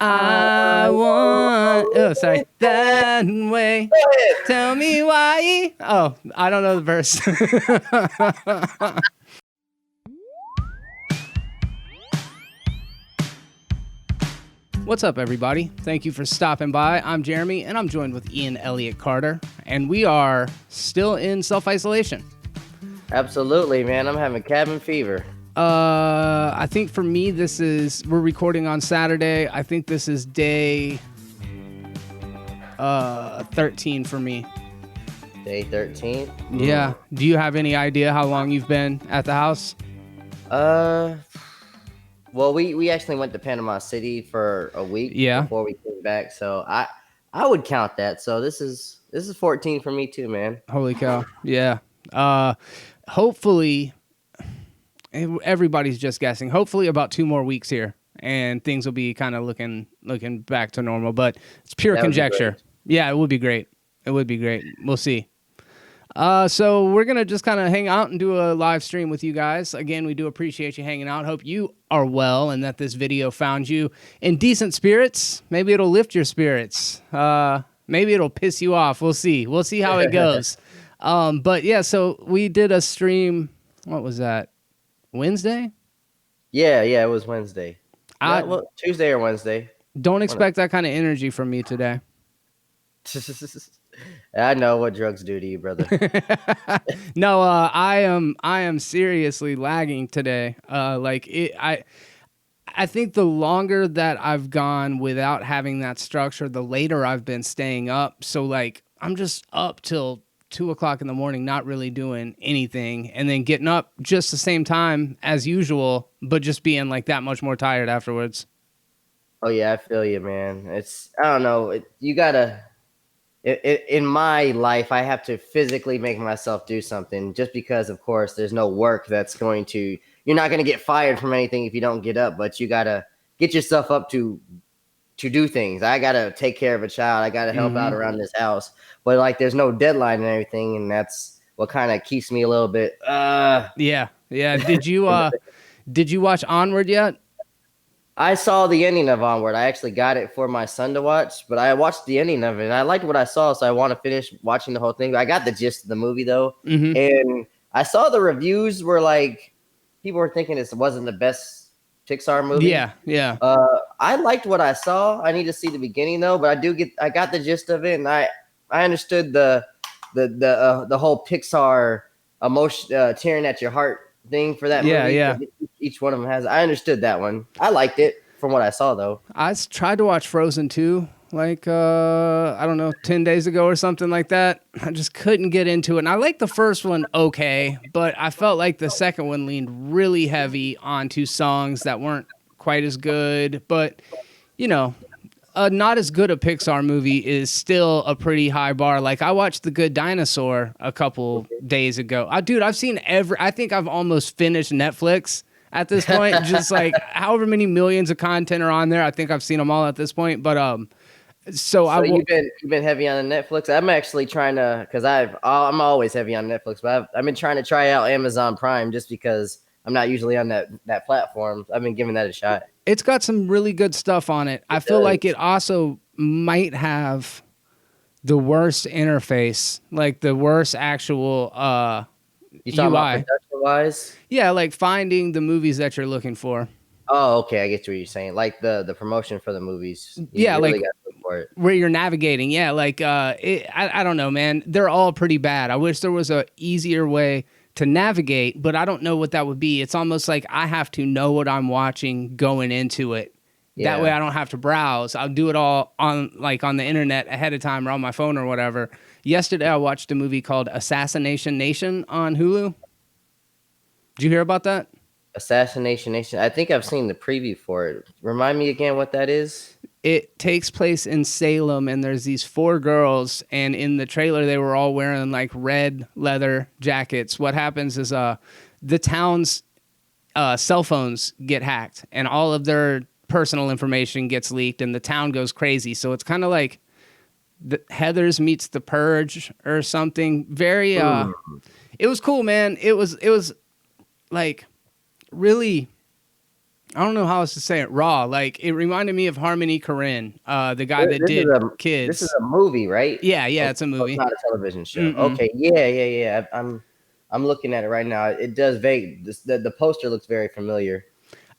I want. Oh, sorry. That way. Go ahead. Tell me why. Oh, I don't know the verse. What's up, everybody? Thank you for stopping by. I'm Jeremy, and I'm joined with Ian Elliott-Carter, and we are still in self-isolation. Absolutely, man. I'm having cabin fever. I think for me, we're recording on Saturday. I think this is day 13 for me. Day 13. Yeah. Do you have any idea how long you've been at the house? Well, we actually went to Panama City for a week before we came back, so I would count that. So this is 14 for me too, man. Holy cow. Yeah. Hopefully, everybody's just guessing. Hopefully about 2 more weeks here and things will be kind of looking back to normal, but it's pure conjecture. Yeah, it would be great. It would be great. We'll see. So we're going to just kind of hang out and do a live stream with you guys. Again, we do appreciate you hanging out. Hope you are well and that this video found you in decent spirits. Maybe it'll lift your spirits. Maybe it'll piss you off. We'll see. We'll see how it goes. But yeah, so we did a stream. What was that? Wednesday? Yeah, it was Wednesday. Tuesday or Wednesday. Don't expect that kind of energy from me today. I know what drugs do to you, brother. No, I am seriously lagging today. I think the longer that I've gone without having that structure, the later I've been staying up. So like I'm just up till 2 o'clock in the morning, not really doing anything, and then getting up just the same time as usual, but just being like that much more tired afterwards. Oh yeah, I feel you, man. I don't know. You gotta. In my life, I have to physically make myself do something just because, of course, there's no work that's going to. You're not going to get fired from anything if you don't get up, but you gotta get yourself up to do things. I gotta take care of a child. I gotta help out around this house, but like, there's no deadline and everything, and that's what kind of keeps me a little bit. Yeah. Did you watch Onward yet? I saw the ending of Onward. I actually got it for my son to watch, but I watched the ending of it, and I liked what I saw, so I want to finish watching the whole thing. I got the gist of the movie, though, and I saw the reviews were like, people were thinking this wasn't the best Pixar movie. Yeah. I liked what I saw. I need to see the beginning, though, but I got the gist of it, and I understood the whole Pixar emotion, tearing at your heart thing for that movie. Yeah. Each one of them has. I understood that one. I liked it from what I saw, though. I tried to watch Frozen 2 like I don't know, 10 days ago or something like that. I just couldn't get into it. And I liked the first one okay, but I felt like the second one leaned really heavy onto songs that weren't quite as good. But you know, not as good a Pixar movie is still a pretty high bar. Like I watched The Good Dinosaur a couple days ago. Dude, I've seen I think I've almost finished Netflix at this point. Just like however many millions of content are on there. I think I've seen them all at this point. But so you've been heavy on Netflix. I'm actually trying to, because I'm always heavy on Netflix, but I've been trying to try out Amazon Prime just because I'm not usually on that platform. I've been giving that a shot. It's got some really good stuff on it. I feel like it also might have the worst interface, like the worst actual you talking UI. About production-wise? Yeah, like finding the movies that you're looking for. Oh, okay, I get what you're saying. Like the promotion for the movies. Yeah, really like where you're navigating. Yeah, like I don't know, man. They're all pretty bad. I wish there was a easier way to navigate, but I don't know what that would be. It's almost like I have to know what I'm watching going into it. Yeah. That way I don't have to browse. I'll do it all on the internet ahead of time or on my phone or whatever. Yesterday I watched a movie called Assassination Nation on Hulu. Did you hear about that? Assassination Nation. I think I've seen the preview for it. Remind me again what that is. It takes place in Salem, and there's these 4 girls, and in the trailer they were all wearing like red leather jackets. What happens is the town's cell phones get hacked, and all of their personal information gets leaked, and the town goes crazy. So it's kind of like the Heathers meets The Purge or something. Very it was cool, man. It was like really I don't know how else to say it. Raw. Like it reminded me of Harmony Korine, the guy Th- that This is did a this is Kids. a movie, right? Yeah, yeah, Oh, it's a oh, it's movie. not a television show. Mm-mm. Okay, yeah. I'm looking at it right now. It does vague. The poster looks very familiar.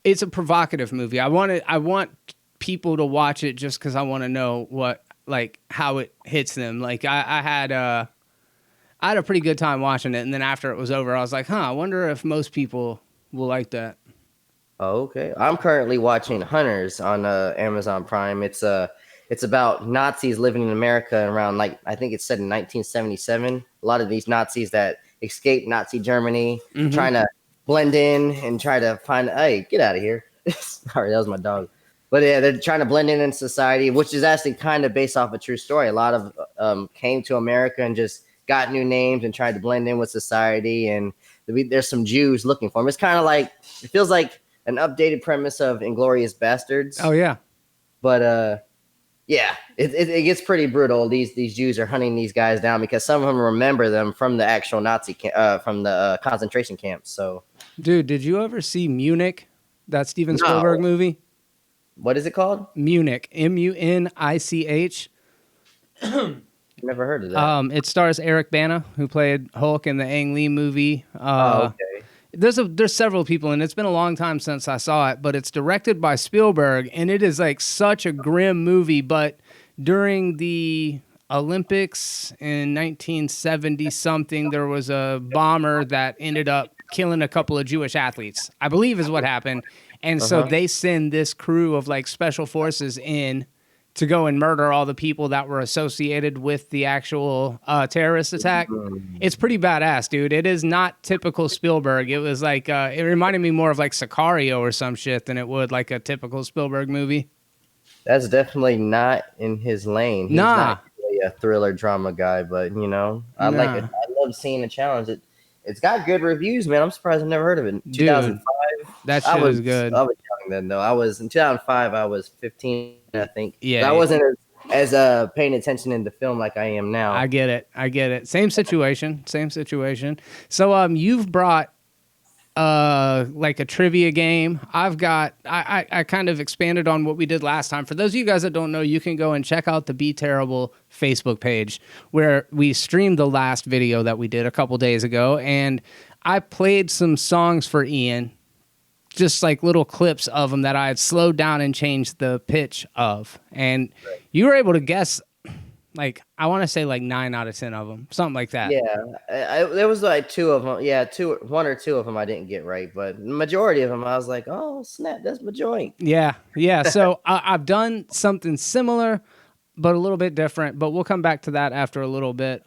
It's a provocative movie. I want people to watch it just because I want to know what like how it hits them. Like I had a pretty good time watching it, and then after it was over, I was like, I wonder if most people will like that. Oh, okay. I'm currently watching Hunters on Amazon Prime. It's about Nazis living in America around like I think it's set in 1977. A lot of these Nazis that escaped Nazi Germany, Mm-hmm. trying to blend in and try to find. Hey, get out of here! Sorry, that was my dog. But yeah, they're trying to blend in society, which is actually kind of based off a true story. A lot of came to America and just got new names and tried to blend in with society. And there's some Jews looking for them. It's kind of like it feels like an updated premise of Inglorious Bastards. Oh yeah. But yeah, it gets pretty brutal. These Jews are hunting these guys down because some of them remember them from the actual from the concentration camps. So, Dude, did you ever see Munich? That Steven Spielberg no, movie? what is it called? Munich. Munich. Never heard of that. It stars Eric Bana, who played Hulk in the Ang Lee movie. Oh, okay. There's several people, and it's been a long time since I saw it, but it's directed by Spielberg, and it is like such a grim movie. But during the Olympics in 1970 something, there was a bomber that ended up killing a couple of Jewish athletes, I believe is what happened. And so they send this crew of like special forces in to go and murder all the people that were associated with the actual terrorist attack. It's pretty badass, dude. It is not typical Spielberg. It was like, it reminded me more of like Sicario or some shit than it would like a typical Spielberg movie. That's definitely not in his lane. He's Nah. not really a thriller drama guy, but you know, I like it. I love seeing the challenge. It's got good reviews, man. I'm surprised I've never heard of it. In 2005, that shit was good. I was young then, though. I was in 2005. I was 15, I think. Yeah, but I wasn't as paying attention in the film like I am now. I get it. Same situation. So you've brought like a trivia game. I kind of expanded on what we did last time. For those of you guys that don't know, you can go and check out the Be Terrible Facebook page where we streamed the last video that we did a couple days ago, and I played some songs for Ian, just like little clips of them that I had slowed down and changed the pitch of, and you were able to guess. Like, I want to say like 9 out of 10 of them, something like that. Yeah, there was like 2 of them. Yeah, 1 or 2 of them I didn't get right, but the majority of them I was like, oh snap, that's my joint. Yeah. So I've done something similar, but a little bit different. But we'll come back to that after a little bit.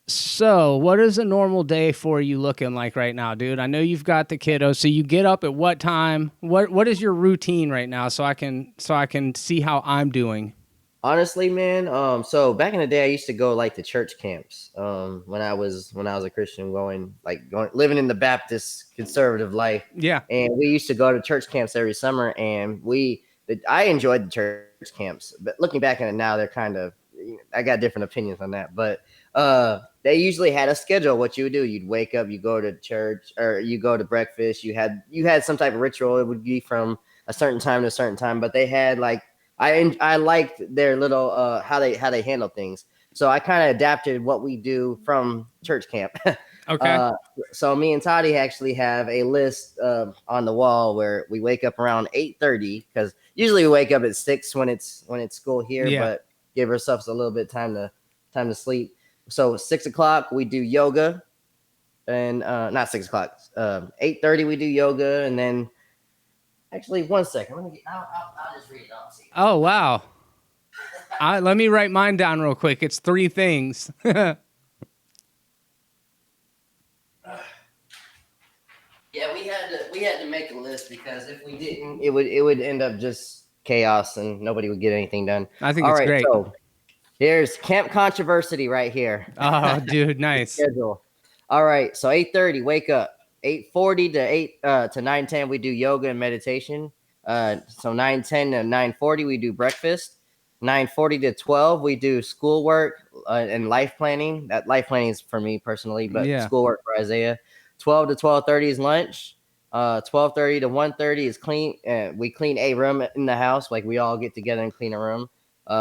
So what is a normal day for you looking like right now, dude? I know you've got the kiddos. So you get up at what time? What is your routine right now? So I can see how I'm doing. Honestly, man, so back in the day, I used to go like to church camps. When I was a Christian, living in the Baptist conservative life. Yeah, and we used to go to church camps every summer, and I enjoyed the church camps. But looking back at it now, they're kind of, I got different opinions on that. But they usually had a schedule. What you would do, you'd wake up, you go to church, or you go to breakfast. You had some type of ritual. It would be from a certain time to a certain time, but they had like. I liked their little how they handle things. So I kind of adapted what we do from church camp. Okay. So me and Toddy actually have a list on the wall where we wake up around 8:30 because usually we wake up at 6 when it's school here, but give ourselves a little bit time to sleep. So 6 o'clock we do yoga, and not 6 o'clock. 8:30 we do yoga, and then. Actually, 1 second. I'll just read it. I'll see. Oh, wow. Let me write mine down real quick. It's 3 things. Yeah, we had to make a list because if we didn't, it would end up just chaos and nobody would get anything done. I think it's great. So here's Camp Controversity right here. Oh, dude, nice. Schedule. All right, so 8:30, wake up. 8:40 to 9:10 we do yoga and meditation. So 9:10 to 9:40 we do breakfast. 9:40 to 12 we do schoolwork and life planning. That life planning is for me personally, but schoolwork for Isaiah. 12 to 12:30 is lunch. 12:30 to 1:30 is clean. We clean a room in the house. Like we all get together and clean a room.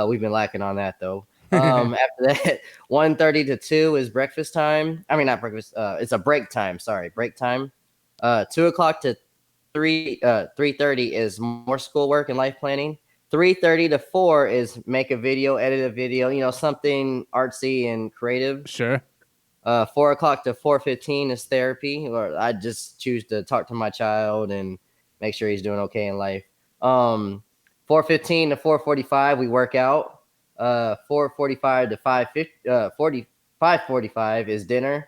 We've been lacking on that though. After that, 1:30 to 2 is breakfast time. I mean, not breakfast. It's a break time. Sorry, break time. 2 o'clock to 3:30 is more schoolwork and life planning. 3:30 to 4 is make a video, edit a video. Something artsy and creative. Sure. 4 o'clock to 4:15 is therapy, or I just choose to talk to my child and make sure he's doing okay in life. 4:15 to 4:45 we work out. 4:45 to 5:50, 5:45 is dinner.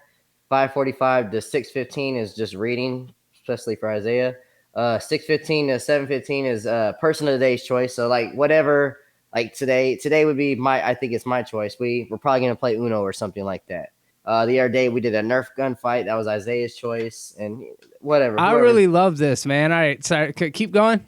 5:45 to 6:15 is just reading, especially for Isaiah. 6:15 to 7:15 is person of the day's choice. So like whatever, like today would be I think it's my choice. We're probably gonna play Uno or something like that. The other day we did a Nerf gun fight. That was Isaiah's choice, and whatever. I really love this, man. All right, sorry, keep going.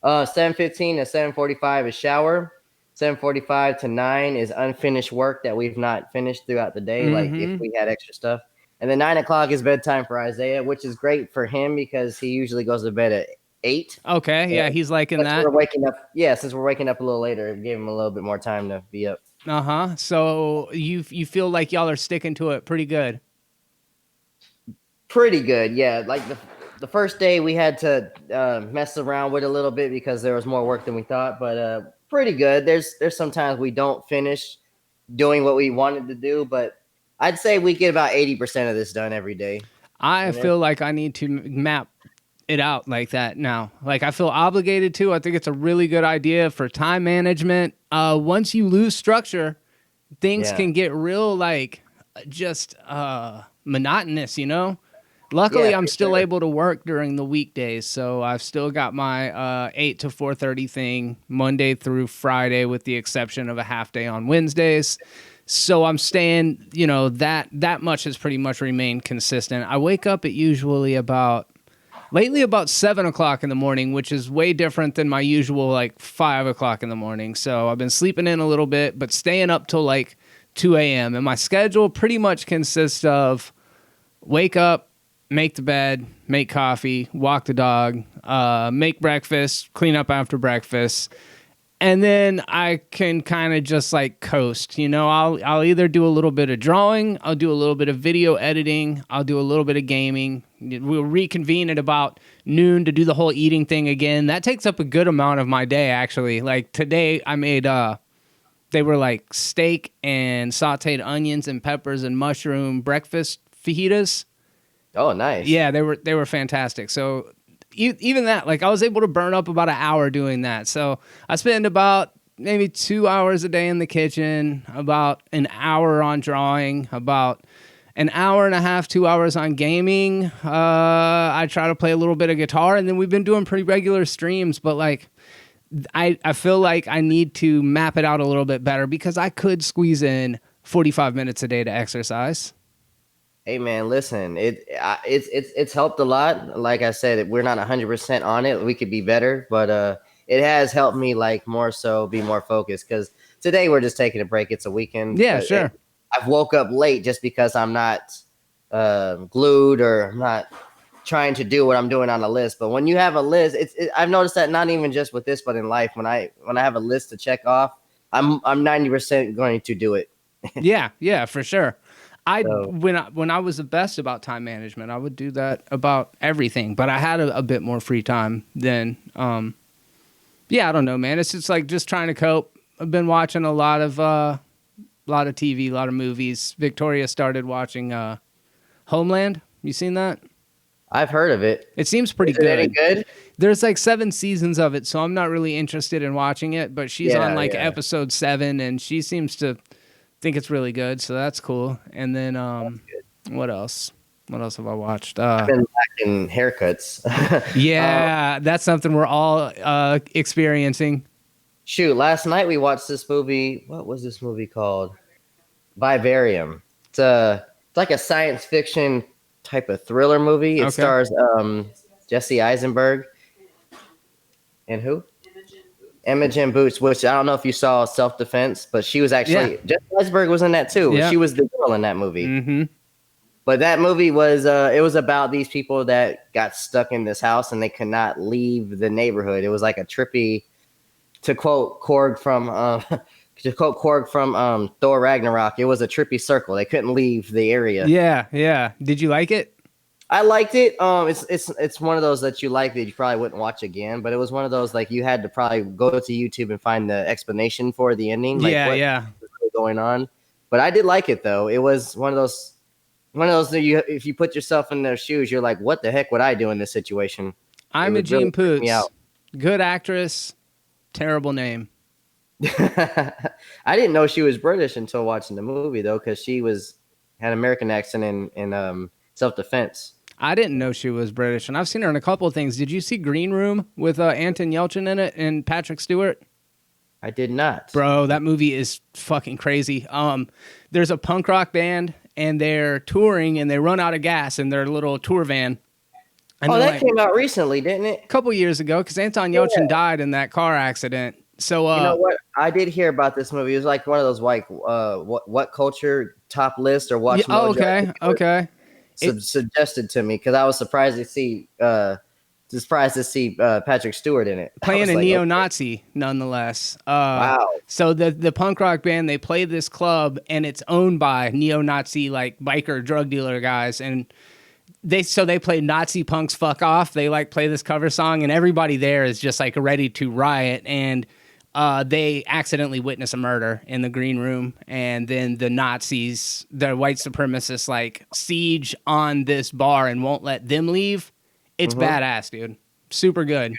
7:15 to 7:45 is shower. 7:45 to 9 is unfinished work that we've not finished throughout the day, like if we had extra stuff. And then 9 o'clock is bedtime for Isaiah, which is great for him because he usually goes to bed at 8. Okay, yeah, he's liking that. Since we're waking up a little later, it gave him a little bit more time to be up. So you feel like y'all are sticking to it pretty good. Pretty good, yeah. Like the first day we had to mess around with a little bit because there was more work than we thought, but pretty good. There's sometimes we don't finish doing what we wanted to do, but I'd say we get about 80% of this done every day. I feel like I need to map it out like that now. Like I feel obligated to. I think it's a really good idea for time management. Once you lose structure, things can get real like just monotonous, Luckily, I'm still able to work during the weekdays, so I've still got my 8 to 4:30 thing Monday through Friday, with the exception of a half day on Wednesdays. So I'm staying, that much has pretty much remained consistent. I wake up at usually about 7 o'clock in the morning, which is way different than my usual like 5 o'clock in the morning. So I've been sleeping in a little bit, but staying up till like 2 a.m. And my schedule pretty much consists of wake up, make the bed, make coffee, walk the dog, make breakfast, clean up after breakfast. And then I can kind of just like coast, I'll either do a little bit of drawing, I'll do a little bit of video editing, I'll do a little bit of gaming. We'll reconvene at about noon to do the whole eating thing again. That takes up a good amount of my day, actually. Like today I made, they were like steak and sauteed onions and peppers and mushroom breakfast fajitas. Oh, nice. Yeah, they were fantastic. So even that, like I was able to burn up about an hour doing that. So I spend about maybe 2 hours a day in the kitchen, about an hour on drawing, about an hour and a half, 2 hours on gaming. I try to play a little bit of guitar, and then we've been doing pretty regular streams, but like I feel like I need to map it out a little bit better because I could squeeze in 45 minutes a day to exercise. Hey man, listen, it's helped a lot. Like I said, we're not 100% on it. We could be better, but it has helped me like more so be more focused because today we're just taking a break. It's a weekend. Yeah, sure. I've woke up late just because I'm not glued or I'm not trying to do what I'm doing on a list. But when you have a list, I've noticed that not even just with this, but in life, when I have a list to check off, I'm 90% going to do it. Yeah, for sure. When I was the best about time management, I would do that about everything, but I had a bit more free time then. I don't know, man. It's just like just trying to cope. I've been watching a lot of TV, a lot of movies. Victoria started watching Homeland. You seen that? I've heard of it. It seems pretty good. Is it any good? There's like 7 seasons of it, so I'm not really interested in watching it, but she's on episode 7 and she seems to think it's really good, so that's cool. And then what else? What else have I watched? I've been lacking haircuts. Yeah, that's something we're all experiencing. Shoot, last night we watched this movie. What was this movie called? Vivarium. It's like a science fiction type of thriller movie. It stars Jesse Eisenberg and who? Imogen Boots, which I don't know if you saw Self Defense, but she was actually Jesse Eisenberg was in that too. Yeah. She was the girl in that movie. Mm-hmm. But that movie was it was about these people that got stuck in this house and they could not leave the neighborhood. It was like a trippy, to quote Korg from Thor Ragnarok. It was a trippy circle. They couldn't leave the area. Yeah, yeah. Did you like it? I liked it. It's one of those that you like that you probably wouldn't watch again. But it was one of those like you had to probably go to YouTube and find the explanation for the ending. Like Yeah, what yeah. was really going on. But I did like it though. It was one of those that you, if you put yourself in their shoes, you're like, what the heck would I do in this situation? Imogene freak me out. Poots, good actress, terrible name. I didn't know she was British until watching the movie though, because she had an American accent in self defense. I didn't know she was British, and I've seen her in a couple of things. Did you see Green Room with Anton Yelchin in it and Patrick Stewart? I did not. Bro, that movie is fucking crazy. There's a punk rock band, and they're touring, and they run out of gas in their little tour van. And Oh, that came out recently, didn't it? a couple years ago, because Anton Yelchin died in that car accident. So, You know what? I did hear about this movie. It was like one of those like what culture top list or watch. oh, Mojo. okay. Suggested to me because I was surprised to see Patrick Stewart in it. Playing a like, neo-Nazi, nonetheless. Wow. So the punk rock band, they play this club, and it's owned by neo-Nazi like biker drug dealer guys, and they play Nazi punks fuck off. They like play this cover song, and everybody there is just like ready to riot, and they accidentally witness a murder in the green room, and then the Nazis, the white supremacists, like siege on this bar and won't let them leave. It's badass, dude. Super good.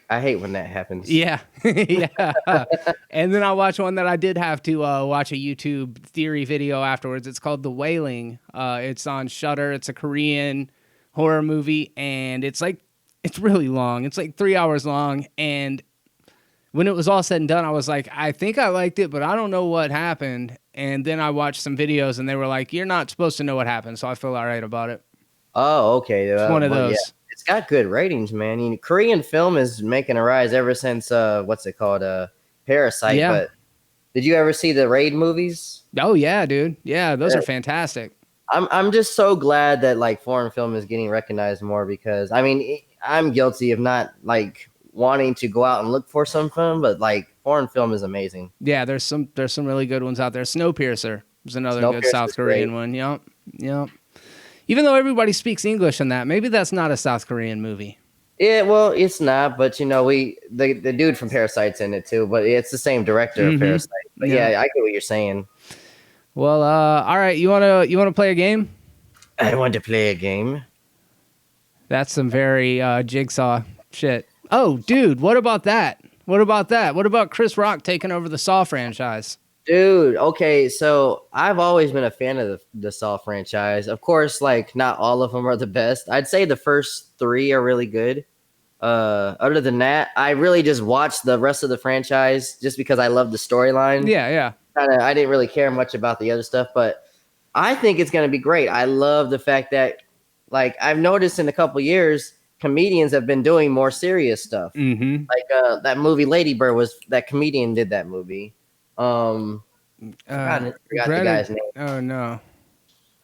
I hate when that happens. Yeah. Yeah. And then I watched one that I did have to watch a YouTube theory video afterwards. It's called The Wailing. It's on Shudder. It's a Korean horror movie, and it's really long. It's like 3 hours long, and when it was all said and done, I was like, I think I liked it, but I don't know what happened. And then I watched some videos, and they were like, you're not supposed to know what happened, so I feel all right about it. Oh, okay. It's one of those. Yeah. It's got good ratings, man. Korean film is making a rise ever since what's it called? Parasite. Yeah. But did you ever see the Raid movies? Oh yeah, dude. Yeah, those are fantastic. I'm just so glad that like foreign film is getting recognized more because I mean I'm guilty of not like wanting to go out and look for some film, but like foreign film is amazing. Yeah, there's some really good ones out there. Snowpiercer is another good South Korean one. Yep. Even though everybody speaks English in that, maybe that's not a South Korean movie. Yeah, well, it's not, but you know, the dude from Parasite's in it too, but it's the same director of Parasite. But yeah, I get what you're saying. Well, all right, you wanna play a game? I want to play a game. That's some very Jigsaw shit. Oh, dude, what about that? What about Chris Rock taking over the Saw franchise? Dude, okay, so I've always been a fan of the Saw franchise. Of course, like not all of them are the best. I'd say the first 3 are really good. Other than that, I really just watched the rest of the franchise just because I love the storyline. Yeah. I didn't really care much about the other stuff, but I think it's going to be great. I love the fact that, like, I've noticed in a couple years, comedians have been doing more serious stuff. Mm-hmm. Like that movie Lady Bird that comedian did that movie. Forgot the guy's name. Oh no,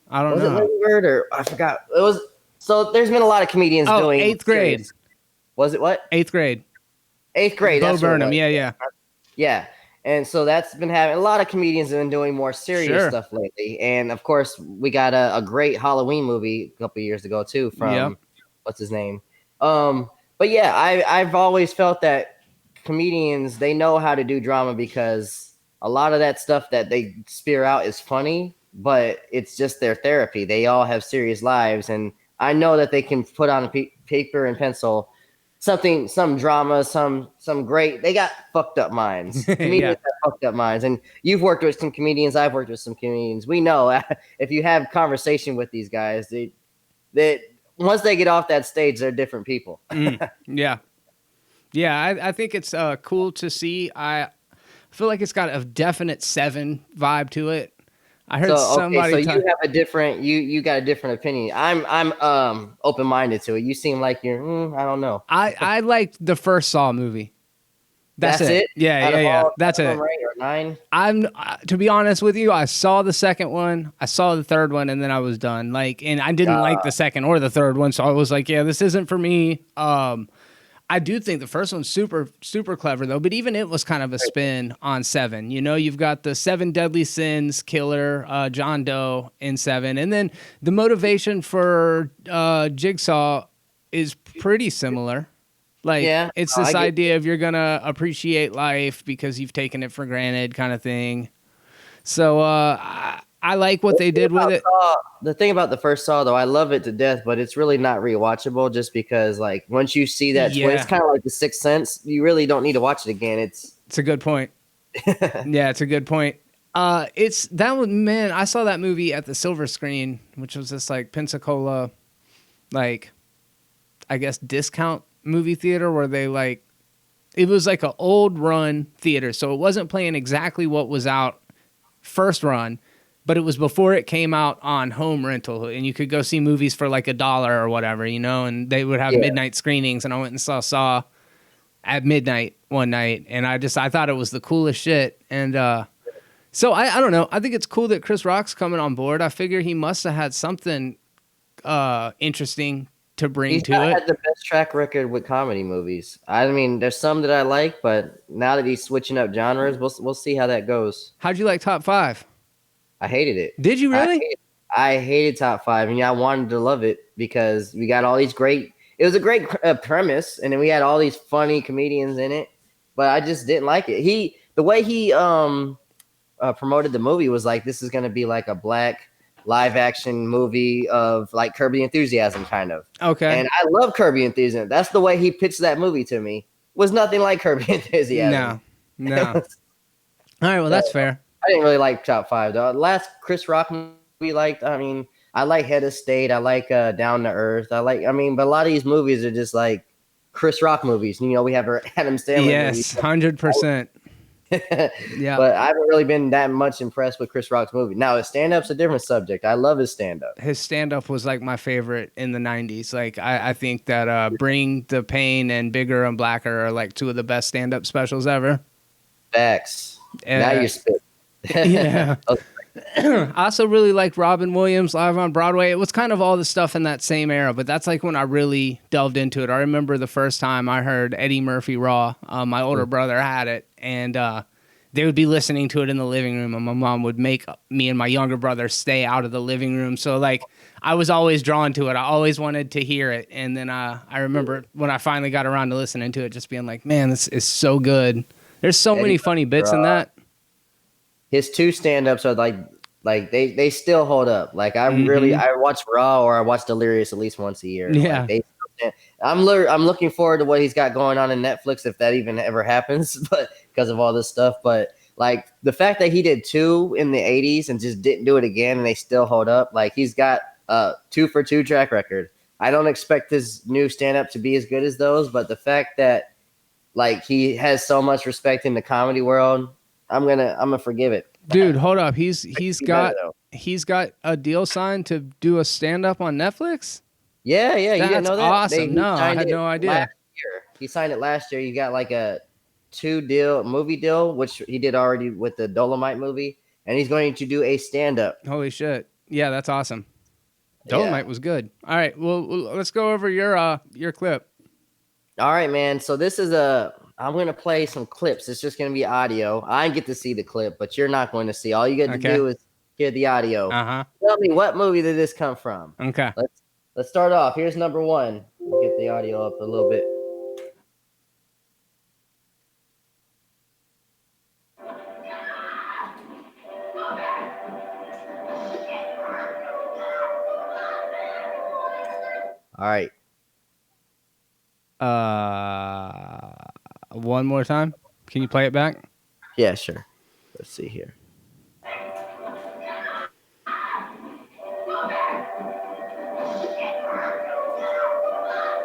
I don't know. Was it Lady Bird or I forgot? It was. So there's been a lot of comedians doing 8th grade. Series. Was it what? 8th grade. 8th grade. Bo That's what it Burnham. was. Yeah. And so that's been having a lot of comedians have been doing more serious stuff lately. And of course, we got a great Halloween movie a couple years ago too from what's his name. But yeah, I've always felt that comedians, they know how to do drama because a lot of that stuff that they spear out is funny, but it's just their therapy. They all have serious lives, and I know that they can put on a paper and pencil some drama, some great. They got fucked up minds. Comedians have fucked up minds, and you've worked with some comedians. I've worked with some comedians. We know if you have conversation with these guys, they once they get off that stage, they're different people. Yeah. I think it's cool to see. I feel like it's got a definite Seven vibe to it. I heard somebody. So you have a different. You got a different opinion. I'm open minded to it. You seem like you're. I don't know. I liked the first Saw movie. That's That's it. it. Yeah, Out yeah, of yeah. all That's 10 of it. them, right? Or 9. I'm to be honest with you, I saw the second one, I saw the third one, and then I was done. Like, and I didn't like the second or the third one, so I was like, yeah, this isn't for me. I do think the first one's super clever though, but even it was kind of a spin on Seven. You know, you've got the seven deadly sins killer, John Doe in Seven, and then the motivation for Jigsaw is pretty similar. Like, Yeah, it's no, I this get. idea of you're gonna appreciate life because you've taken it for granted, kind of thing. So I like what they did with it. The thing about the first Saw, though, I love it to death, but it's really not rewatchable just because, like, once you see that twist, it's Yeah, kind of like The Sixth Sense. You really don't need to watch it again. it's a good point. Yeah, it's a good point. It's that one, man. I saw that movie at the Silver Screen, which was this like Pensacola, like I guess discount movie theater where they like it was like an old run theater, so it wasn't playing exactly what was out first run, but it was before it came out on home rental, and you could go see movies for like $1 or whatever, you know, and they would have Yeah. midnight screenings, and I went and saw at midnight one night, and I thought it was the coolest shit, and so I don't know, I think it's cool that Chris Rock's coming on board. I figure he must have had something interesting to bring He's to not it. had the best track record with comedy movies. I mean, there's some that I like, but now that he's switching up genres, we'll see how that goes. How'd you like Top Five? I hated it. Did you really? I hated Top Five, and yeah, I wanted to love it because we got all these great. It was a great premise, and then we had all these funny comedians in it, but I just didn't like it. The way he promoted the movie was like this is going to be like a black live action movie of like Curb the Enthusiasm kind of. Okay. And I love Curb the Enthusiasm. That's the way he pitched that movie to me. Was nothing like Curb the Enthusiasm. No. All right, well, that's fair. I didn't really like Top Five though. Last Chris Rock movie liked. I mean, I like Head of State. I like Down to Earth. I mean, but a lot of these movies are just like Chris Rock movies. You know, we have our Adam Sandler Yes, 100%. Yeah. But I haven't really been that much impressed with Chris Rock's movie. Now, his stand-up's a different subject. I love his stand-up. His stand-up was like my favorite in the 90s. Like, I think that Bring the Pain and Bigger and Blacker are like two of the best stand-up specials ever. Facts. Now you're spit. Yeah. I also really liked Robin Williams live on Broadway. It was kind of all the stuff in that same era, but that's like when I really delved into it. I remember the first time I heard Eddie Murphy Raw. My older brother had it, and they would be listening to it in the living room, and my mom would make me and my younger brother stay out of the living room. So like I was always drawn to it. I always wanted to hear it. And then I remember when I finally got around to listening to it, just being like, man, this is so good. There's so many funny bits in that. His two stand-ups are like they still hold up. Like I watch Raw or I watch Delirious at least once a year. Yeah. Like, I'm looking forward to what he's got going on in Netflix if that even ever happens, but because of all this stuff. But like the fact that he did 2 in the 80s and just didn't do it again and they still hold up, like he's got a 2 for 2 track record. I don't expect his new stand-up to be as good as those, but the fact that like he has so much respect in the comedy world, I'm gonna forgive it. Dude, hold up. He's got a deal signed to do a stand-up on Netflix? Yeah, you didn't know that? Awesome. No, I had no idea. Last year. He signed it last year. You got like a 2 movie deal, which he did already with the Dolomite movie, and he's going to do a stand-up. Holy shit. Yeah, that's awesome. Dolomite was good. All right, well, let's go over your clip. All right, man. So this is I'm going to play some clips. It's just going to be audio. I get to see the clip, but you're not going to see. All you get to do is hear the audio. Uh-huh. Tell me, what movie did this come from? Okay. Let's start off. Here's number 1. We'll get the audio up a little bit. All right. One more time. Can you play it back? Yeah, sure. Let's see here.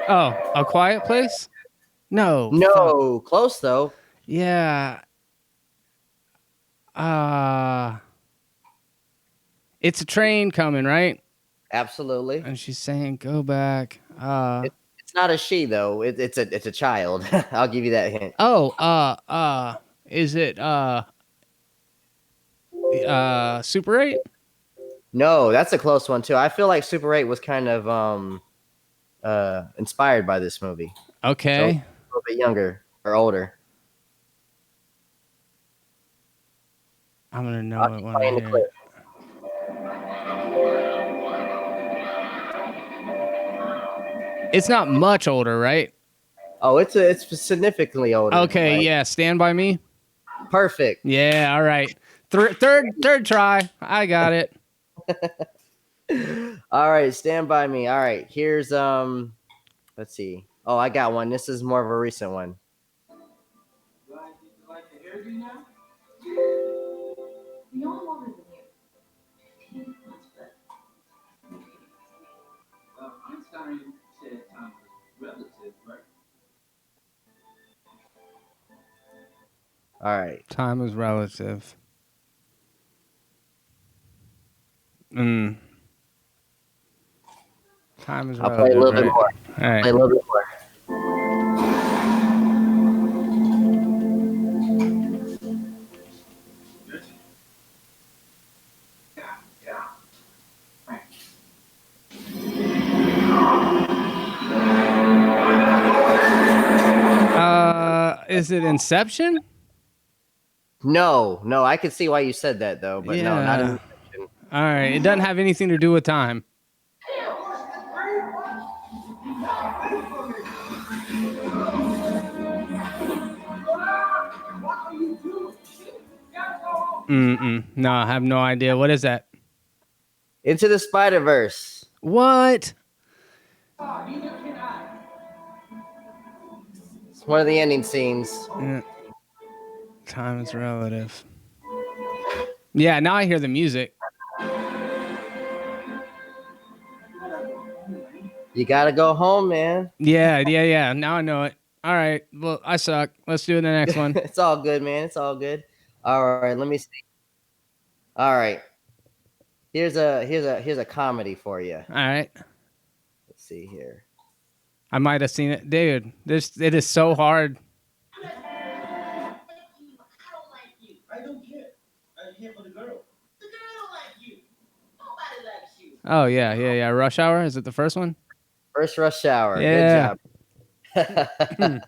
Oh, A Quiet Place? No. No, close though. Yeah. It's a train coming, right? Absolutely. And she's saying, "Go back." It's not a she though. It's a child. I'll give you that hint. Oh, is it Super 8? No, that's a close one too. I feel like Super 8 was kind of inspired by this movie. So a Okay. little bit younger or older. I'm gonna know I'll it keep when I playing the hear it. clip. It's not much older, right? Oh, it's significantly older. Okay, Like yeah. Stand by Me. perfect. Yeah, all right. Third try. I got it. All right, stand by me. All right, here's let's see. Oh, I got one. This is more of a recent one. All right. Time is relative. Mm. Time is I'll play a relative, little bit right? more. All right. Play a little bit more. Is it Inception? No, no, I can see why you said that though, but no, not Yeah. in. All right. It doesn't have anything to do with time. No, I have no idea. What is that? Into the Spider-Verse. What? It's one of the ending scenes. Time is relative. Yeah, now I hear the music. You gotta go home, man. Yeah. Now I know it. All right. Well, I suck. Let's do the next one. It's all good, man. It's all good. All right, let me see. All right. Here's a comedy for you. All right. Let's see here. I might have seen it. Dude, it is so hard. Oh, yeah. Rush Hour? Is it the first one? First Rush Hour. Good Yeah. job.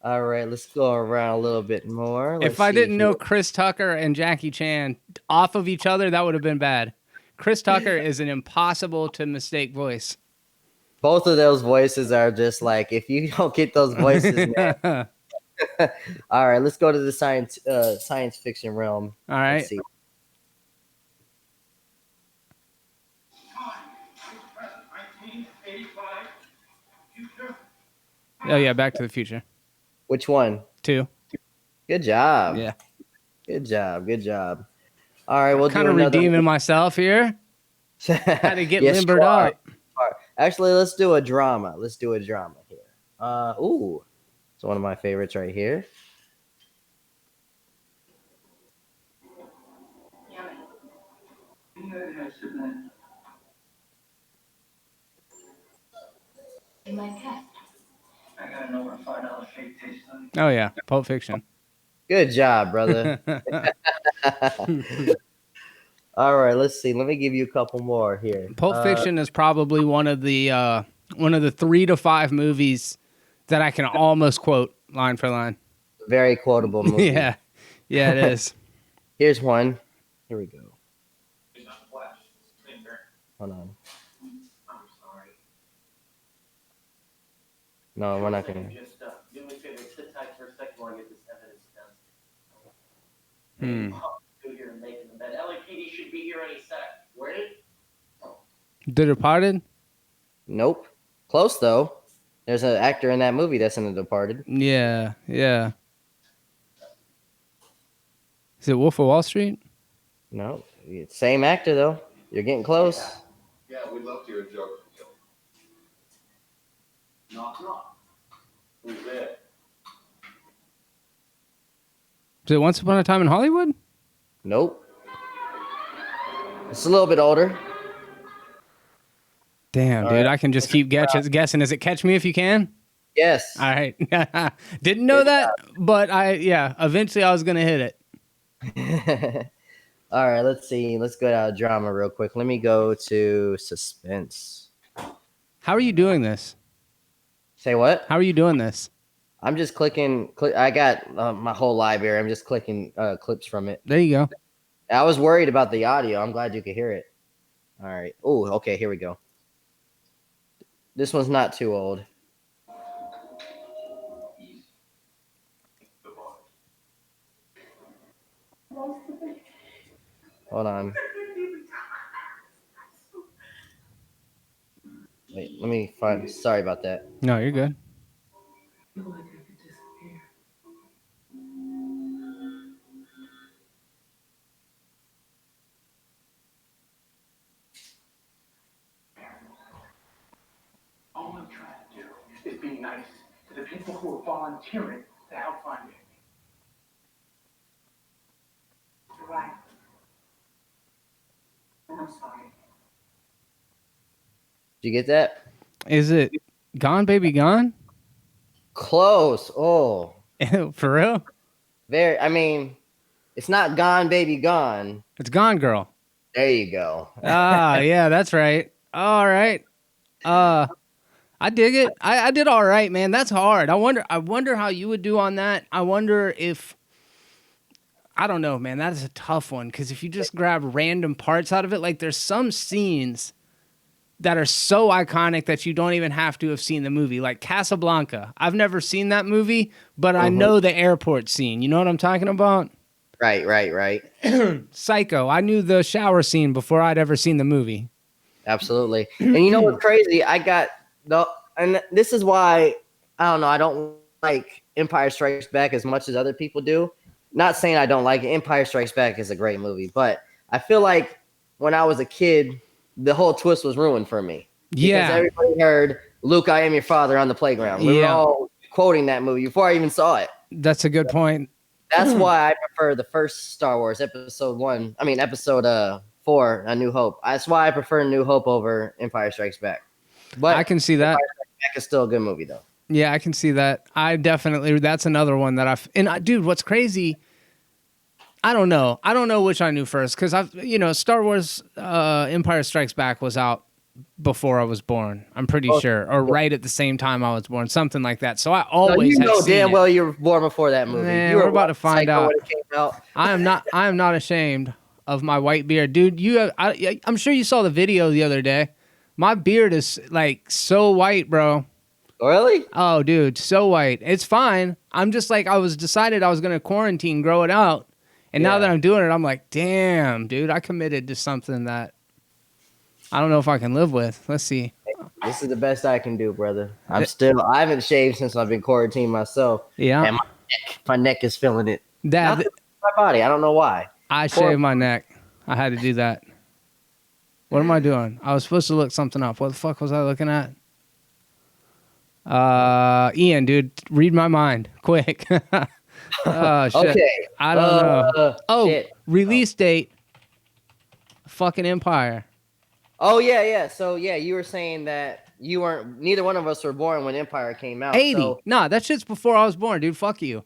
All right, let's go around a little bit more. Let's If I see didn't here. know Chris Tucker and Jackie Chan off of each other, that would have been bad. Chris Tucker is an impossible to mistake voice. Both of those voices are just like, if you don't get those voices, man. All right, let's go to the science fiction realm. All right. Let's see. Oh, yeah, Back to the Future. Which one? 2. Good job. Yeah. Good job. Good job. All right, we'll Kind do of another redeeming myself here. Had to get Yes, limbered you are. up. You are. Actually, let's do a drama. Let's do a drama here. Ooh, it's one of my favorites right here. Oh, yeah, Pulp Fiction. Good job, brother. All right, let's see. Let me give you a couple more here. Pulp Fiction is probably one of the 3 to 5 movies that I can almost quote line for line. Very quotable movie. Yeah, it is. Here's one. Here we go. Hold on. No, we're not gonna. Do me a favor, sit tight for a second while I get this evidence done. Go here and make the bed. LAPD should be here any sec. Where did? The Departed? Nope. Close though. There's an actor in that movie that's in The Departed. Yeah. Is it Wolf of Wall Street? No, same actor though. You're getting close. Yeah, we'd love to hear a joke from you. Knock. Who's there? Is it Once Upon a Time in Hollywood? Nope. It's a little bit older. Damn, All dude. right. I can just keep guessing. Is it Catch Me If You Can? Yes. All right. Didn't know that, but eventually I was going to hit it. All right, let's see. Let's go down drama real quick. Let me go to suspense. How are you doing this? Say what? How are you doing this? I'm just clicking. I got my whole library. I'm just clicking clips from it. There you go. I was worried about the audio. I'm glad you could hear it. All right. Oh, okay. Here we go. This one's not too old. Hold on. Wait, let me find. Sorry about that. No, you're good. All I'm trying to do is be nice to the people who are volunteering to help find me. You're right. And I'm sorry. Did you get that? Is it Gone Baby Gone? Close. Oh, For real? very. I mean, it's not Gone Baby Gone. It's Gone Girl. There you go. Yeah, that's right. All right. I dig it. I did all right, man. That's hard. I wonder how you would do on that. I wonder if I don't know, man. That is a tough one because if you just grab random parts out of it, like there's some scenes that are so iconic that you don't even have to have seen the movie. Like Casablanca. I've never seen that movie, but I know the airport scene. You know what I'm talking about? Right. Psycho. I knew the shower scene before I'd ever seen the movie. Absolutely. And you know what's crazy? And this is why I don't know. I don't like Empire Strikes Back as much as other people do. Not saying I don't like it. Empire Strikes Back is a great movie, but I feel like when I was a kid, the whole twist was ruined for me. Yeah. Because everybody heard Luke, I am your father on the playground. We were all quoting that movie before I even saw it. That's a good point. That's why I prefer the first Star Wars episode 4, A New Hope. That's why I prefer New Hope over Empire Strikes Back. But I can see that. Empire Strikes Back is still a good movie though. Yeah, I can see that. That's another one that dude, what's crazy, I don't know which I knew first because Star Wars Empire Strikes Back was out before I was born. I'm pretty sure, or right at the same time I was born, something like that. So I always had seen damn it. well you were born before that movie. Man, you were we're about to find Psycho out. when it came out. I am not ashamed of my white beard, dude. I'm sure you saw the video the other day. My beard is like so white, bro. Really? Oh, dude, so white. It's fine. I'm just like I was decided I was gonna quarantine, grow it out. And now that I'm doing it, I'm like, damn, dude, I committed to something that I don't know if I can live with. Let's see. This is the best I can do, brother. I haven't shaved since I've been quarantined myself. Yeah. And my neck is feeling it. That Not my body. I don't know why. I shaved my neck. I had to do that. What am I doing? I was supposed to look something up. What the fuck was I looking at? Ian, dude, read my mind. Quick. Oh, shit. Okay. I don't know. Shit. Release date. Fucking Empire. Oh, yeah. So, yeah, you were saying that neither one of us were born when Empire came out. 80. So, Nah, that shit's before I was born, dude. Fuck you.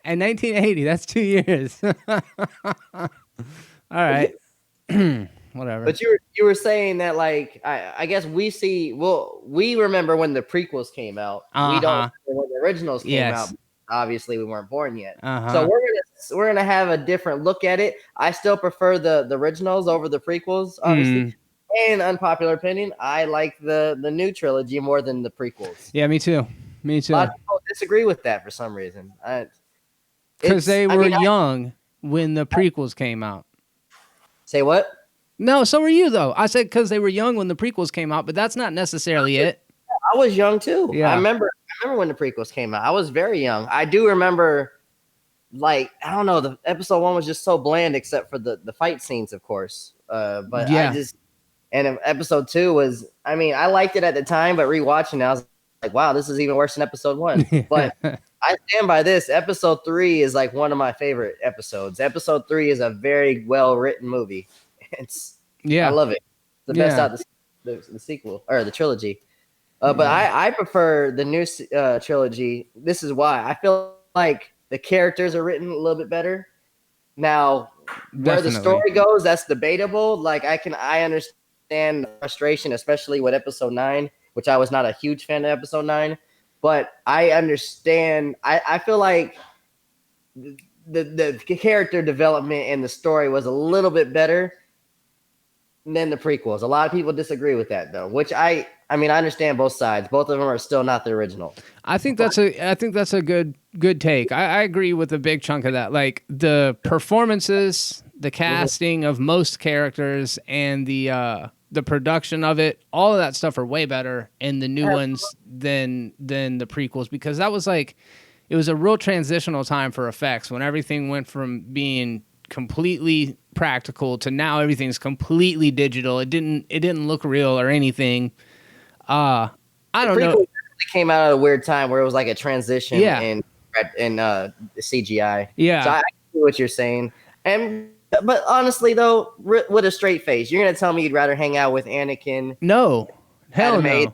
And 1980, that's 2 years. All right. Whatever. but you were saying that, like, I guess we remember when the prequels came out. We don't remember when the originals came out. Obviously, we weren't born yet. So we're gonna have a different look at it. I still prefer the originals over the prequels, obviously. And unpopular opinion, I like the new trilogy more than the prequels. Yeah, me too. A lot of people disagree with that for some reason. Because they were young when the prequels came out. Say what? No, so were you, though. I said because they were young when the prequels came out, but that's not necessarily it. I was young, too. Yeah. I remember when the prequels came out. I was very young. I do remember, like, I don't know, the episode 1 was just so bland except for the fight scenes, of course. But yeah. And episode 2 was, I mean, I liked it at the time, but rewatching it, I was like, wow, this is even worse than episode 1. But I stand by this. Episode 3 is like one of my favorite episodes. Episode 3 is a very well written movie. I love it. The best out of the the sequel or the trilogy. But I prefer the new trilogy. This is why I feel like the characters are written a little bit better. Now, where the Definitely. story goes, that's debatable. Like I understand the frustration, especially with episode 9, which I was not a huge fan of episode 9, but I understand. I feel like the character development and the story was a little bit better than the prequels. A lot of people disagree with that though, which I mean I understand both sides. Both of them are still not the original. I think that's a good take. I agree with a big chunk of that. Like the performances, the casting of most characters, and the production of it, all of that stuff are way better in the new ones than the prequels, because that was like, it was a real transitional time for effects when everything went from being completely practical to now everything's completely digital. It didn't look real or anything. I don't know. It came out at a weird time where it was like a transition Yeah. in CGI. Yeah. So I see what you're saying. But honestly though, with a straight face, you're gonna tell me you'd rather hang out with Anakin, No. Hell Padme,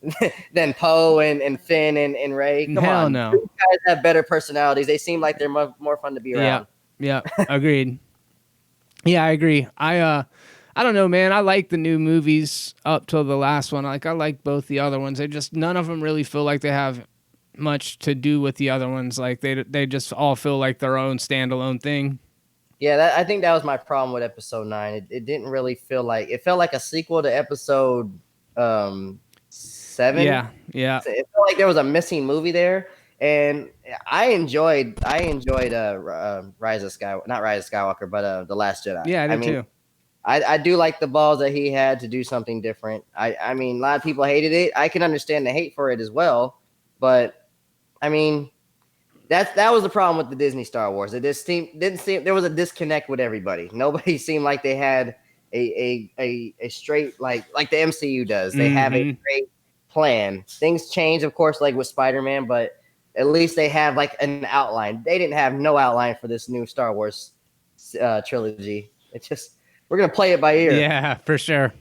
no. than Poe and Finn and Rey? Come Hell on, no. these guys have better personalities. They seem like they're more fun to be around. Yeah. Agreed. Yeah, I agree. I don't know, man. I like the new movies up till the last one. I like both the other ones. None of them really feel like they have much to do with the other ones. Like they just all feel like their own standalone thing. Yeah, I think that was my problem with episode 9. It didn't really feel like, it felt like a sequel to episode 7. Yeah. It felt like there was a missing movie there, and I enjoyed Rise of Skywalker, not Rise of Skywalker, but The Last Jedi. Yeah, I did too. I do like the balls that he had to do something different. I mean, a lot of people hated it. I can understand the hate for it as well, but I mean, that was the problem with the Disney Star Wars. It just didn't seem there was a disconnect with everybody. Nobody seemed like they had a straight like the MCU does. They have a great plan. Things change, of course, like with Spider-Man, but at least they have like an outline. They didn't have no outline for this new Star Wars trilogy. It's just, we're gonna play it by ear. Yeah, for sure.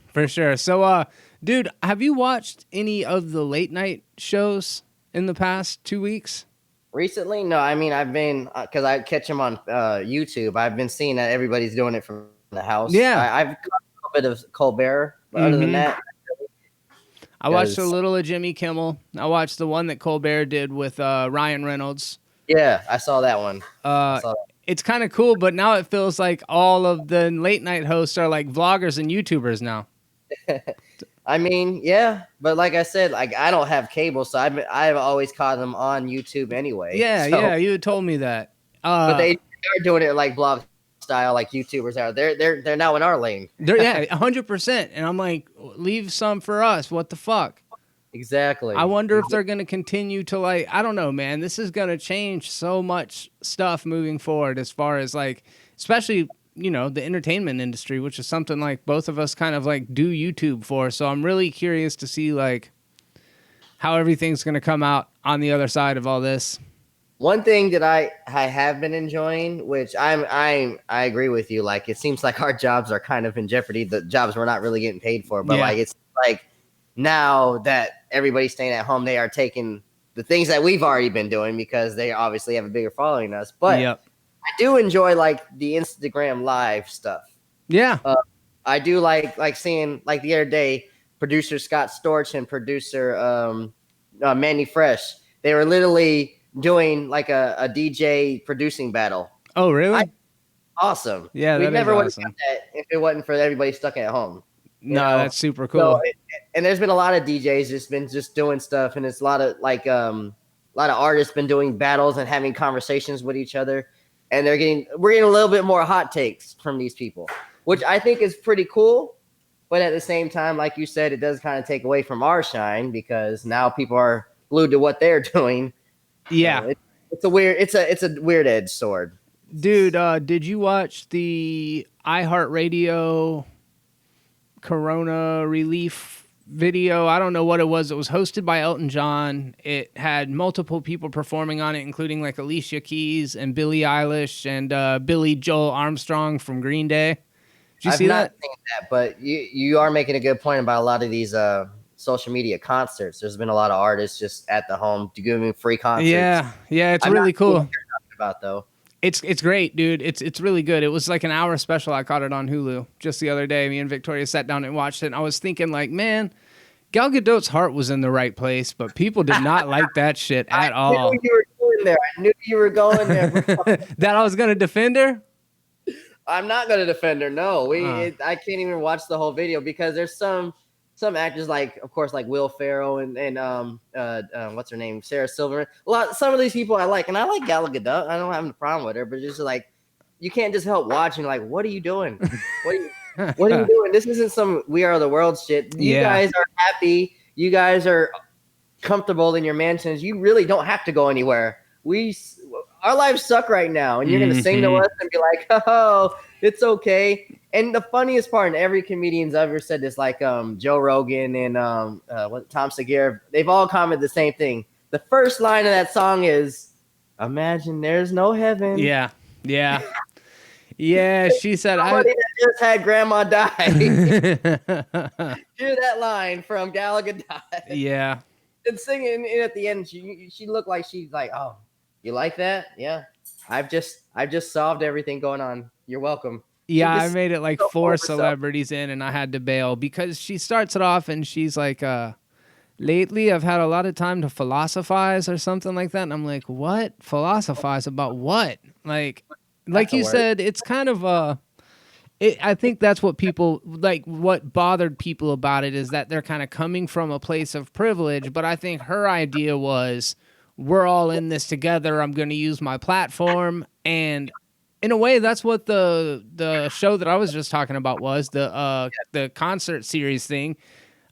So, dude, have you watched any of the late night shows in the past 2 weeks? Recently, no. I mean, I've been because I catch them on YouTube. I've been seeing that everybody's doing it from the house. Yeah. I've got a bit of Colbert, but other than that, I watched a little of Jimmy Kimmel. I watched the one that Colbert did with Ryan Reynolds. yeah, I saw that one. It's kind of cool, but now it feels like all of the late night hosts are like vloggers and YouTubers now. I mean, yeah, but like I said, like I don't have cable, so I've always caught them on YouTube anyway. Yeah, you had told me that. But they are doing it like blog style, like YouTubers are. They're now in our lane. Yeah, 100%. And I'm like, leave some for us. What the fuck? Exactly. I wonder if they're going to continue to like, I don't know, man. This is going to change so much stuff moving forward as far as like, especially, you know, the entertainment industry, which is something like both of us kind of like do YouTube for. So I'm really curious to see like how everything's going to come out on the other side of all this. One thing that I have been enjoying, which I agree with you, like it seems like our jobs are kind of in jeopardy. The jobs we're not really getting paid for, but like it's like now that everybody's staying at home, they are taking the things that we've already been doing because they obviously have a bigger following than us. But I do enjoy like the Instagram live stuff. Yeah. I do like seeing like the other day, producer Scott Storch and producer Manny Fresh, they were literally doing like a DJ producing battle. Oh, really? Awesome. Yeah, we never would have awesome. done that if it wasn't for everybody stuck at home. No, that's super cool. So and there's been a lot of DJs just doing stuff, and it's a lot of like a lot of artists been doing battles and having conversations with each other, and we're getting a little bit more hot takes from these people, which I think is pretty cool. But at the same time, like you said, it does kind of take away from our shine because now people are glued to what they're doing. Yeah. It's a weird edged sword. Dude, did you watch the iHeartRadio Corona relief video? I don't know what it was. It was hosted by Elton John. It had multiple people performing on it, including like Alicia Keys and Billie Eilish and Billy Joel Armstrong from Green Day. Did you I've see not that? seen that, but you are making a good point about a lot of these social media concerts. There's been a lot of artists just at the home giving free concerts. Yeah, it's I've not really seen what cool. you're talking about though. It's great, dude. It's really good. It was like an hour special. I caught it on Hulu just the other day. Me and Victoria sat down and watched it. And I was thinking, like, man, Gal Gadot's heart was in the right place, but people did not like that shit at all. I knew you were going there. I knew you were going there. That I was gonna defend her. I'm not going to defend her. No, I can't even watch the whole video because there's some actors like, of course, like Will Ferrell and what's her name, Sarah Silverman. Some of these people I like, and I like Gal Gadot. I don't have a problem with her, but it's just like you can't just help watching. Like, what are you doing? What are you doing? This isn't some We Are the World shit. You guys are happy. You guys are comfortable in your mansions. You really don't have to go anywhere. Our lives suck right now, and you're gonna sing to us and be like, "Oh, it's okay." And the funniest part, and every comedian's ever said this, like Joe Rogan and Tom Segura, they've all commented the same thing. The first line of that song is, "Imagine there's no heaven." Yeah. She said, Somebody that just had grandma die. Hear that line from Gal Gadot. Yeah. And singing, and at the end, she looked like she's like, "Oh, you like that? Yeah. I've just solved everything going on. You're welcome." Yeah, I made it like 4 celebrities in, and I had to bail because she starts it off and she's like, lately I've had a lot of time to philosophize or something like that. And I'm like, what? Philosophize about what? Like you said, it's kind of I think that's what people like. What bothered people about it is that they're kind of coming from a place of privilege. But I think her idea was, we're all in this together. I'm going to use my platform, and in a way, that's what the show that I was just talking about was the concert series thing.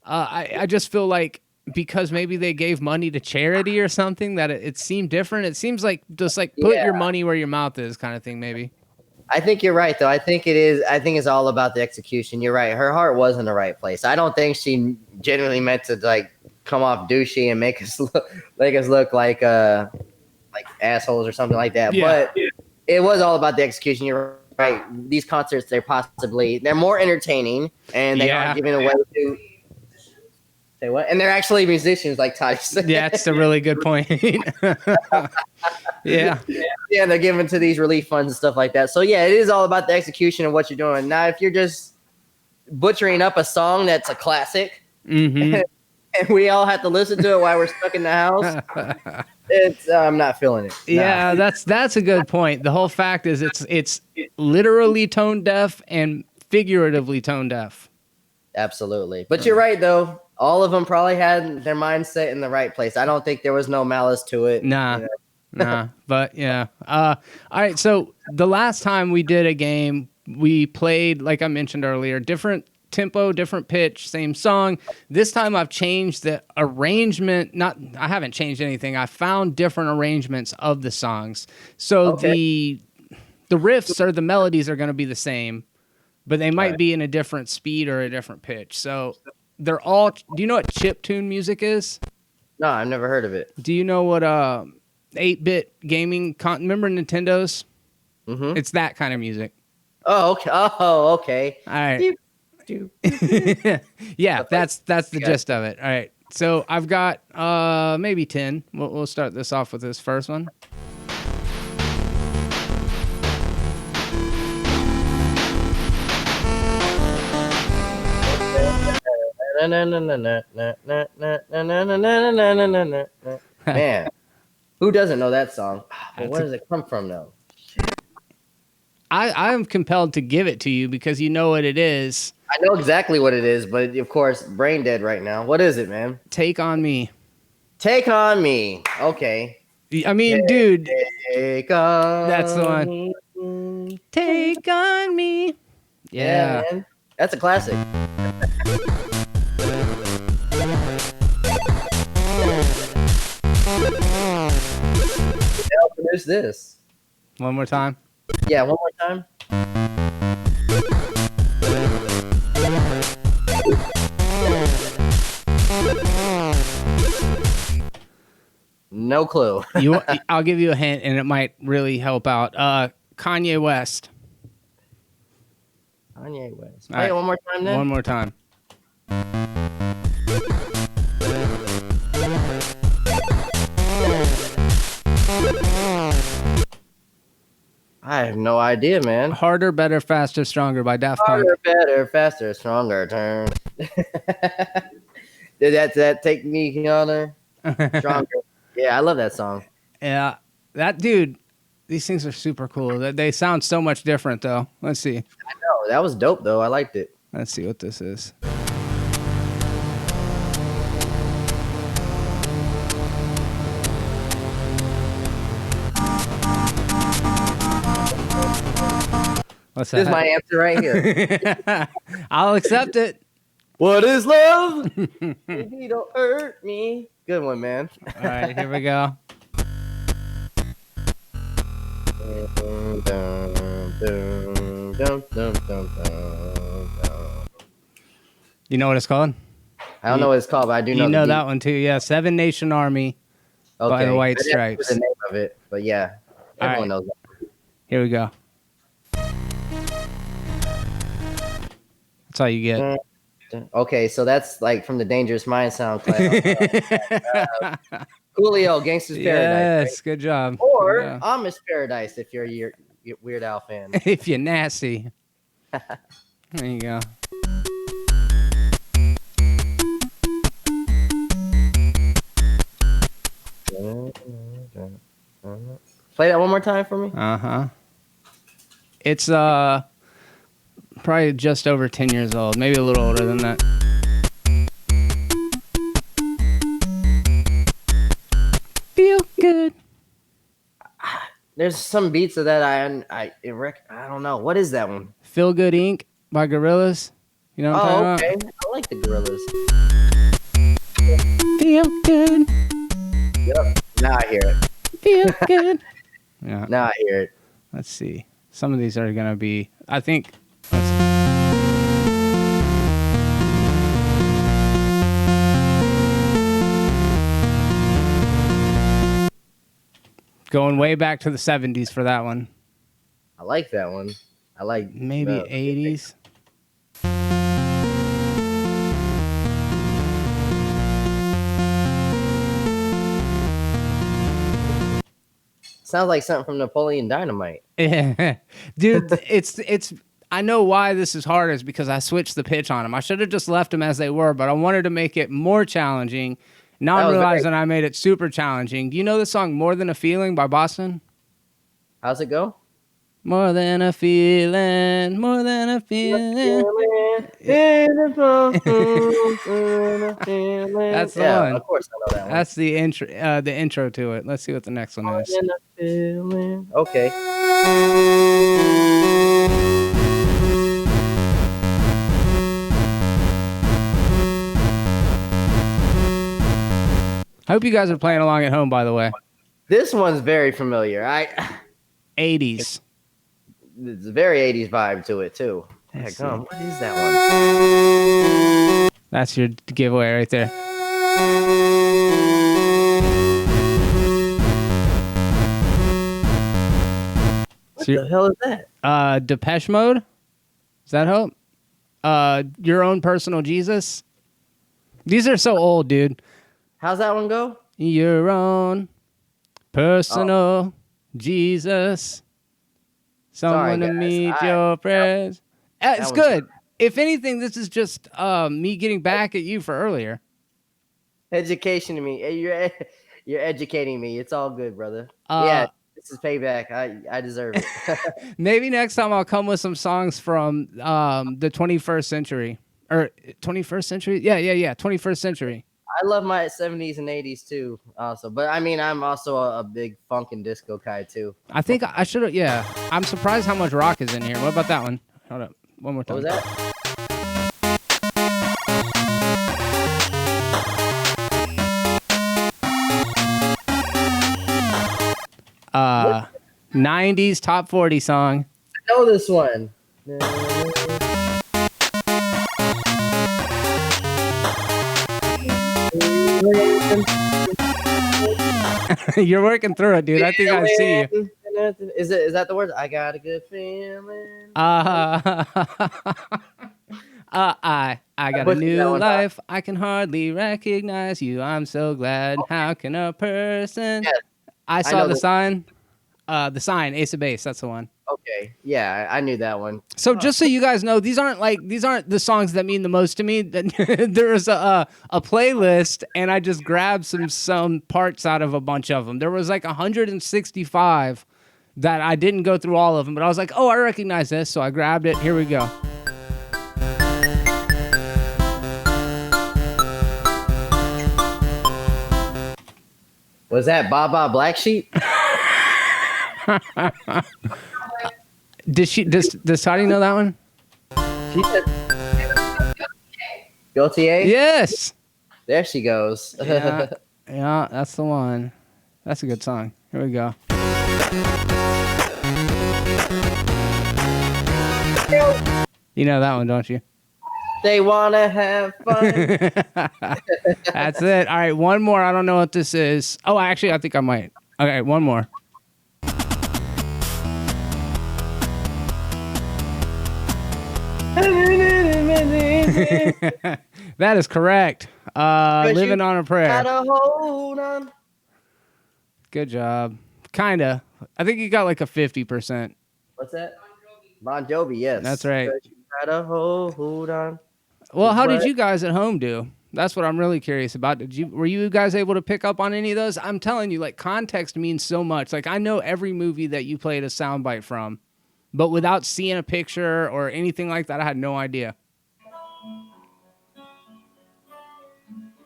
I just feel like because maybe they gave money to charity or something that it seemed different. It seems like just like put your money where your mouth is kind of thing, maybe. I think you're right, though. I think it's all about the execution. You're right. Her heart was in the right place. I don't think she genuinely meant to like come off douchey and make us look like assholes or something like that. Yeah. But it was all about the execution. You're right. These concerts, they're more entertaining, and they are giving away to. Say what? And they're actually musicians, like Toddy said. Yeah, that's a really good point. Yeah, they're giving to these relief funds and stuff like that. So yeah, it is all about the execution of what you're doing. Now, if you're just butchering up a song that's a classic, and we all have to listen to it while we're stuck in the house, I'm not feeling it. Yeah, that's a good point. The whole fact is it's literally tone deaf and figuratively tone deaf. Absolutely, but you're right though. All of them probably had their mindset in the right place. I don't think there was no malice to it. Nah. But yeah. All right. So the last time we did a game, we played, like I mentioned earlier, different tempo, different pitch, same song. This time I've changed the arrangement. I haven't changed anything. I found different arrangements of the songs. So the riffs or the melodies are going to be the same, but they might be in a different speed or a different pitch. So they're all. Do you know what chiptune music is? No, I've never heard of it. Do you know what 8-bit gaming? Remember Nintendo's? Mm-hmm. It's that kind of music. Oh, okay. All right. Yeah, that's the gist of it. All right. So I've got maybe 10. We'll start this off with this first one. Man, who doesn't know that song? Well, where does it come from, though? I am compelled to give it to you because you know what it is. I know exactly what it is, but of course, brain dead right now. What is it, man? Take on Me. Take on Me. Okay. I mean, dude. Take on That's the one. Me. Take on Me. Yeah. Man. That's a classic. Who's this? One more time. Yeah, one more time. No clue. I'll give you a hint, and it might really help out. Kanye West. Kanye West. All Play right. it one more time then. One more time. I have no idea, man. Harder, Better, Faster, Stronger by Daft Punk. Harder, better, faster, stronger. Turn. Did that take me on there? Stronger. Yeah, I love that song. Yeah, that dude. These things are super cool. They sound so much different though. Let's see. I know that was dope though. I liked it. Let's see what this is. What's This is my that? answer right here. I'll accept it. What is love? Baby, don't hurt me. Good one, man. All right, here we go. You know what it's called? I don't know what it's called, but I do know. You know the that one too, yeah. Seven Nation Army by the White I didn't know Stripes. the name of it, but yeah, All everyone right. knows that. Here we go. That's all you get. Okay, so that's like from the Dangerous Mind SoundCloud. Coolio, Gangsta's Paradise. Yes, good job. Right? Or Yeah. Amish Paradise if you're a Weird Al fan. If you're nasty. There you go. Play that one more time for me. Uh-huh. It's probably just over 10 years old, maybe a little older than that. Feel good. There's some beats of that I don't know. What is that one? Feel Good Inc. by Gorillaz. You know what I'm Oh, talking okay. I like the Gorillas. about? Feel good. Yep. Now I hear it. Feel good. Yeah. Now I hear it. Let's see. Some of these are going to be, I think. Going way back to the 70s for that one. I like that one. I like Maybe 80s. Sounds like something from Napoleon Dynamite. Dude, it's I know why this is hard is because I switched the pitch on them. I should have just left them as they were, but I wanted to make it more challenging. Now I'm realizing I made it super challenging. Do you know the song More Than a Feeling by Boston? How's it go? More than a feeling, more than a feeling. That's the one. Of course I know that one. That's the intro to it. Let's see what the next one is. Okay. I hope you guys are playing along at home, by the way. This one's very familiar. 80s. It's a very 80s vibe to it too. Heck, what is that one? That's your giveaway right there. What the hell is that? Depeche Mode? Does that help? Your Own Personal Jesus? These are so old, dude. How's that one go? Your own personal Jesus. Someone to guys. meet your prayers. It's one's good. If anything, this is just me getting back at you for earlier. Education to me. Hey, you're educating me. It's all good, brother. Yeah, this is payback. I deserve it. Maybe next time I'll come with some songs from the 21st century. Or 21st century? Yeah. 21st century. I love my 70s and 80s too, also. But I mean, I'm also a big funk and disco guy too. I think I should have, yeah. I'm surprised how much rock is in here. What about that one? Hold up. One more time. What was that? 90s top 40 song. I know this one. You're working through it, dude. I think I see you. Is that the word? I got a good feeling. I got a butchered that new one, life. I can hardly recognize you. I'm so glad. How can a person? Yes, I I saw know the the- sign. The sign, Ace of Base. That's the one. Okay, yeah, I knew that one. So just so you guys know, these aren't the songs that mean the most to me. There was a playlist, and I just grabbed some parts out of a bunch of them. There was like 165 that I didn't go through all of them, but I was like, oh, I recognize this, so I grabbed it. Here we go. Was that Baba Black Sheep? Does Toddy know that one? She said, Gaultier? Yes. There she goes. Yeah, yeah, that's the one. That's a good song. Here we go. You know that one, don't you? They wanna have fun. That's it. All right, one more. I don't know what this is. Oh, actually, I think I might. Okay, one more. That is correct. Living on a Prayer. Gotta hold on. Good job. Kinda. I think you got like a 50%. What's that? Bon Jovi, yes. That's right. You gotta hold on. Well, how did But- you guys at home do? That's what I'm really curious about. Were you guys able to pick up on any of those? I'm telling you, like, context means so much. Like, I know every movie that you played a soundbite from, but without seeing a picture or anything like that, I had no idea.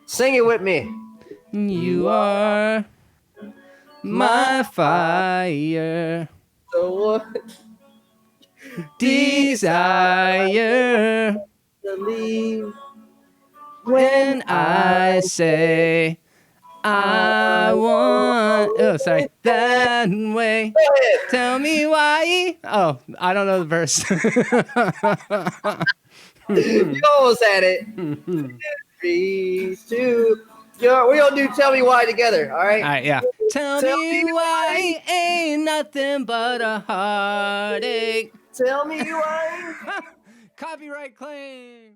Sing it with me. You are my fire, So what? desire. Believe When I say I want, oh, sorry, that way. Tell me why. Oh, I don't know the verse. You almost had it. 3, 2. We gonna do "Tell Me Why" together. All right. All right, yeah. Tell me why ain't nothing but a heartache. Tell me why. Copyright claim.